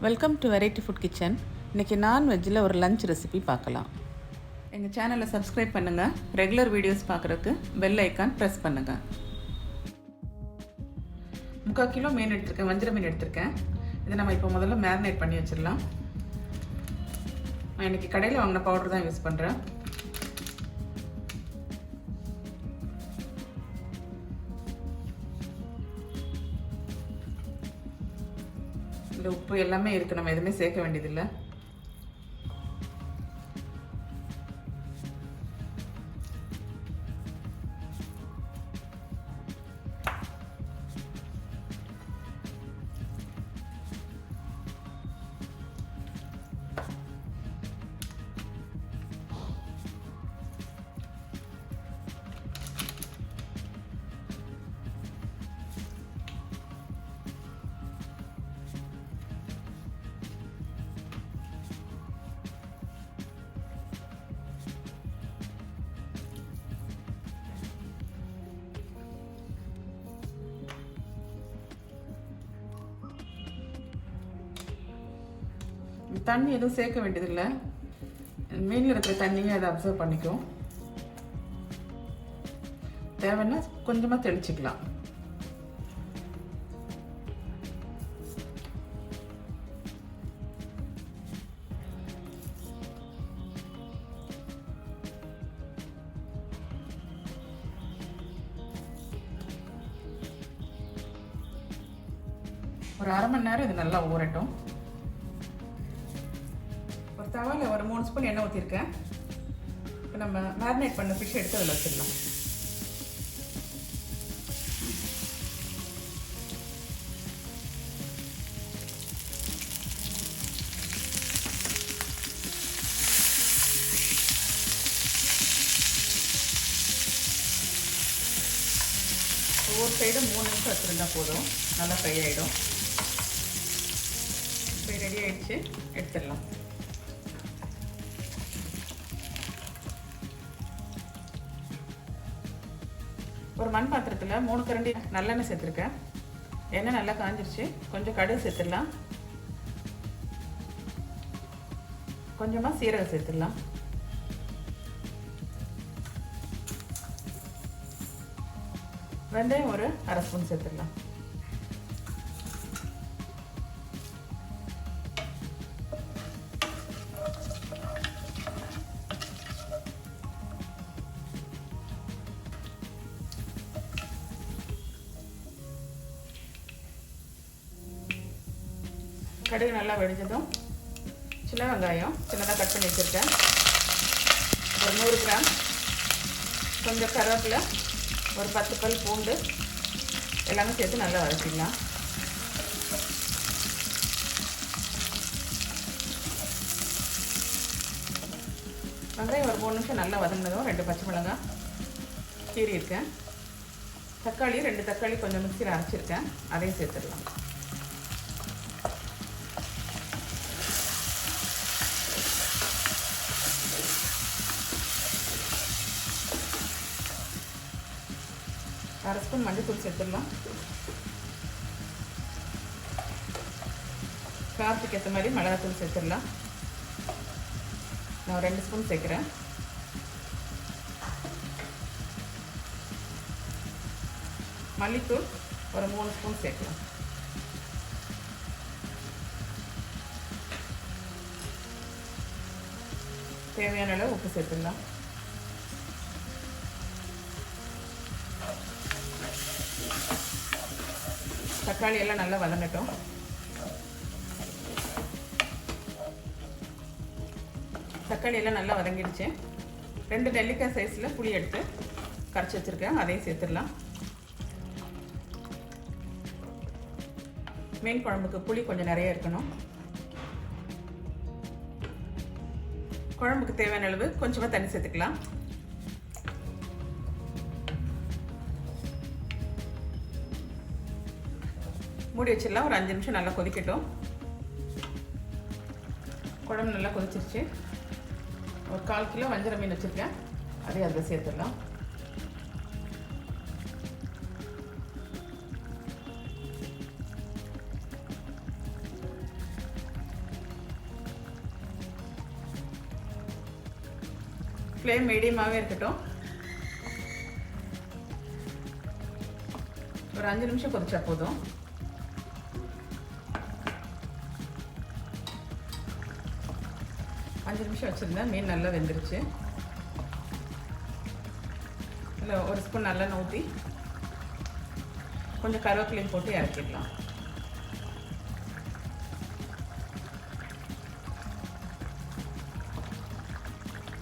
Welcome to variety food kitchen. இன்றைக்கி நான்வெஜ்ஜில் ஒரு lunch recipe பார்க்கலாம். எங்கள் சேனலை சப்ஸ்கிரைப் பண்ணுங்கள். ரெகுலர் வீடியோஸ் பார்க்குறதுக்கு பெல் ஐக்கான் ப்ரெஸ் பண்ணுங்கள். 3/4 கிலோ மீன் எடுத்திருக்கேன், வஞ்சிர மீன் எடுத்திருக்கேன். இதை நம்ம இப்போ முதல்ல மேரினேட் பண்ணி வச்சிடலாம். நான் இன்றைக்கி கடையில் வாங்கின பவுடர் தான் யூஸ் பண்ணுறேன். இந்த உப்பு எல்லாமே இருக்குது, நம்ம எதுவுமே சேர்க்க வேண்டியதில்லை. தண்ணி எதுவும் சேர்க்க வேண்டியதில்லை. மீனில் இருக்கிற தண்ணியை அதை அப்சர்வ் பண்ணிக்கும். தேவைன்னா கொஞ்சமாக தெளிச்சுக்கலாம். ஒரு 1/2 மணி நேரம் இது நல்லா ஊறட்டும். தவாவில் ஒரு 3 ஸ்பூன் எண்ணெய் ஊற்றிருக்கேன். இப்போ நம்ம மேரினேட் பண்ண ஃபிஷ் எடுத்து அதில் வச்சிடலாம். ஒவ்வொரு சைடும் 3 நிமிஷம் வச்சுருந்தா போதும், நல்லா ஃப்ரை ஆகிடும். இப்போ ரெடி ஆகிடுச்சு, எடுத்துடலாம். ஒரு மண் பாத்திரத்தில் 3 கரண்டி நல்லெண்ணெய் சேர்த்துருக்கேன். எண்ணெய் நல்லா காஞ்சிருச்சு. கொஞ்சம் கடுகு சேர்த்துடலாம். கொஞ்சமாக சீரகம் சேர்த்துடலாம். வெந்தயம் ஒரு 1/2 ஸ்பூன் சேர்த்துடலாம். கடுகு நல்லா வெடிஞ்சதும் சின்ன வெங்காயம் சின்னதாக கட் பண்ணி வச்சுருக்கேன், ஒரு 100 கிராம், கொஞ்சம் கருவேப்பிலை, ஒரு 10 பல் பூண்டு எல்லாமே சேர்த்து நல்லா வதக்கிடலாம். வெங்காயம் ஒரு 3 நிமிஷம் நல்லா வதங்கினதும் 2 பச்சை மிளகாய் கீரி இருக்கேன். தக்காளி 2 தக்காளி கொஞ்சம் மிக்சியில் அரைச்சிருக்கேன், அதையும் சேர்த்துடலாம். அரை ஸ்பூன் மஞ்சள் சேர்த்துடலாம். காரத்துக்கு ஏற்ற மாதிரி மிளகாத்தூள் சேர்த்துடலாம். நான் 2 ஸ்பூன் சேர்க்குறேன். மல்லித்தூள் ஒரு 3 ஸ்பூன் சேர்க்கலாம். தேவையான அளவு உப்பு சேர்த்துடலாம். தக்காளி எல்லாம் நல்லா வதங்கட்டும். தக்காளி எல்லாம் நல்லா வதங்கிடுச்சு. 2 நெல்லிக்காய் சைஸில் புளி எடுத்து கரைச்சி வச்சுருக்கேன், அதையும் சேர்த்துடலாம். மீன் குழம்புக்கு புளி கொஞ்சம் நிறைய இருக்கணும். குழம்புக்கு தேவையான அளவு கொஞ்சமாக தண்ணி சேர்த்துக்கலாம். மூடி வச்சிடலாம். ஒரு 5 நிமிஷம் நல்லா கொதிக்கட்டும். குழம்பு நல்லா கொதிச்சிருச்சு. ஒரு 1/4 கிலோ வஞ்சிர மீன் வச்சுருக்கேன், அதையும் அதில் சேர்த்துடலாம். ஃப்ளேம் மீடியமாகவே இருக்கட்டும். ஒரு 5 நிமிஷம் கொதிச்சா போதும். அஞ்சு நிமிஷம் வச்சுருந்தேன். மீன் நல்லா வெந்துருச்சு. இல்லை ஒரு ஸ்பூன் நல்லெண்ணெய் ஊற்றி கொஞ்சம் கருவேப்பிலையும் போட்டு இறக்கிடலாம்.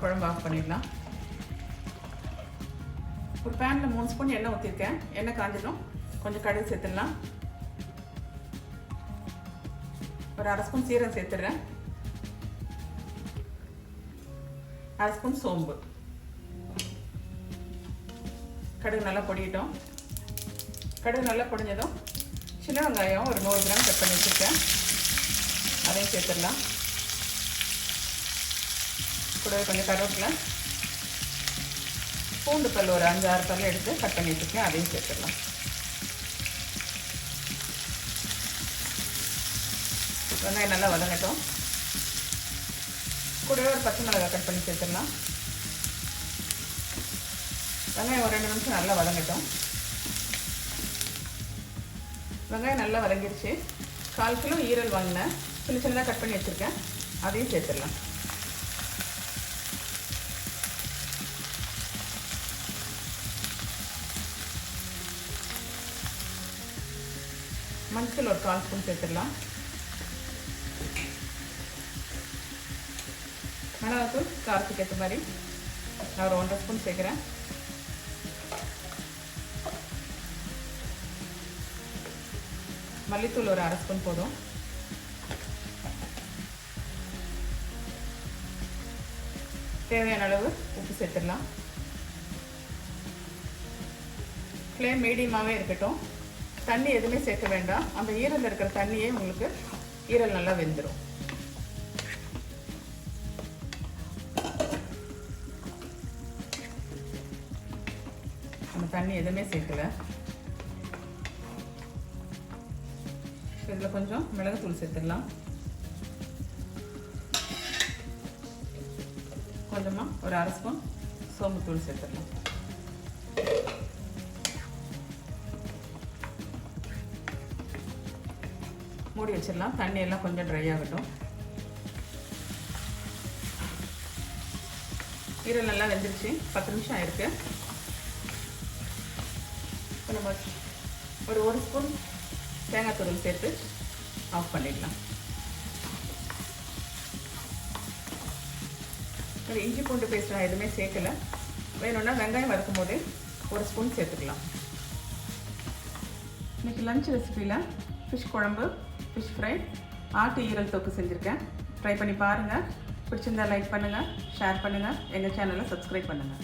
குழம்பு ஆஃப் பண்ணிடலாம். ஒரு பேனில் 3 ஸ்பூன் எண்ணெய் ஊற்றிருக்கேன். எண்ணெய் காஞ்சதும் கொஞ்சம் கடுகு சேர்த்துடலாம். ஒரு 1/2 ஸ்பூன் சீரகம் சேர்த்துடுறேன். 1/2 ஸ்பூன் சோம்பு. கடுகு நல்லா பொடியிட்டோம். கடுகு நல்லா பொடிஞ்சதும் சின்ன வெங்காயம் ஒரு 100 கிராம் கட் பண்ணி வச்சுருக்கேன். அதையும் சேர்த்துடலாம். கூடவே கொஞ்சம் கருவேப்பிலை, பூண்டு பல் ஒரு 5-6 பல் எடுத்து கட் பண்ணி வச்சுருக்கேன். அதையும் சேர்த்துடலாம். வெங்காயம் நல்லா வதங்கட்டும். கூடவே ஒரு பச்சை மிளகாய் கட் பண்ணி சேர்த்துடலாம். வெங்காயம் ஒரு 2 நிமிஷம் நல்லா வதங்கட்டும். வெங்காயம் நல்லா வதங்கிடுச்சு. 1/4 கிலோ ஈரல் வாங்கினேன், சின்ன சின்னதாக கட் பண்ணி வச்சுருக்கேன். அதையும் சேர்த்துடலாம். மஞ்சள் ஒரு 1/4 ஸ்பூன் சேர்த்துடலாம். மிளகாத்தூள் காரத்துக்கு ஏற்ற மாதிரி நான் ஒரு 1.5 ஸ்பூன் சேர்க்குறேன். மல்லித்தூள் ஒரு 1/2 ஸ்பூன் போதும். தேவையான அளவு உப்பு சேர்த்துடலாம். ஃப்ளேம் மீடியமாகவே இருக்கட்டும். தண்ணி எதுவுமே சேர்க்க வேண்டாம். அந்த ஈரலில் இருக்கிற தண்ணியே உங்களுக்கு ஈரல் நல்லா வெந்துடும். நம்ம தண்ணி எதுவுமே சேர்க்கல. இதில் கொஞ்சம் மிளகுத்தூள் சேர்த்துடலாம். கொஞ்சமாக ஒரு 1/2 ஸ்பூன் சோம்புத்தூள் சேர்த்துடலாம். மூடி வச்சிடலாம். தண்ணி எல்லாம் கொஞ்சம் ட்ரை ஆகட்டும். ஈரல் நல்லா வெந்துருச்சு. 10 நிமிஷம் ஆயிருக்கு. இப்போ நம்ம ஒரு ஸ்பூன் தேங்காய் துருவல் சேர்த்து ஆஃப் பண்ணிடலாம். ஒரு இஞ்சி பூண்டு பேஸ்ட் நான் எதுவுமே சேர்க்கலை. வேணும்னா வெங்காயம் வறுக்கும் போது 1 ஸ்பூன் சேர்த்துக்கலாம். இன்றைக்கி லஞ்ச் ரெசிபியில் ஃபிஷ் குழம்பு, ஃபிஷ் ஃப்ரை, ஆட்டு ஈரல் தொக்கு செஞ்சுருக்கேன். ட்ரை பண்ணி பாருங்கள். பிடிச்சிருந்தா லைக் பண்ணுங்கள், ஷேர் பண்ணுங்கள், எங்கள் சேனலை சப்ஸ்கிரைப் பண்ணுங்கள்.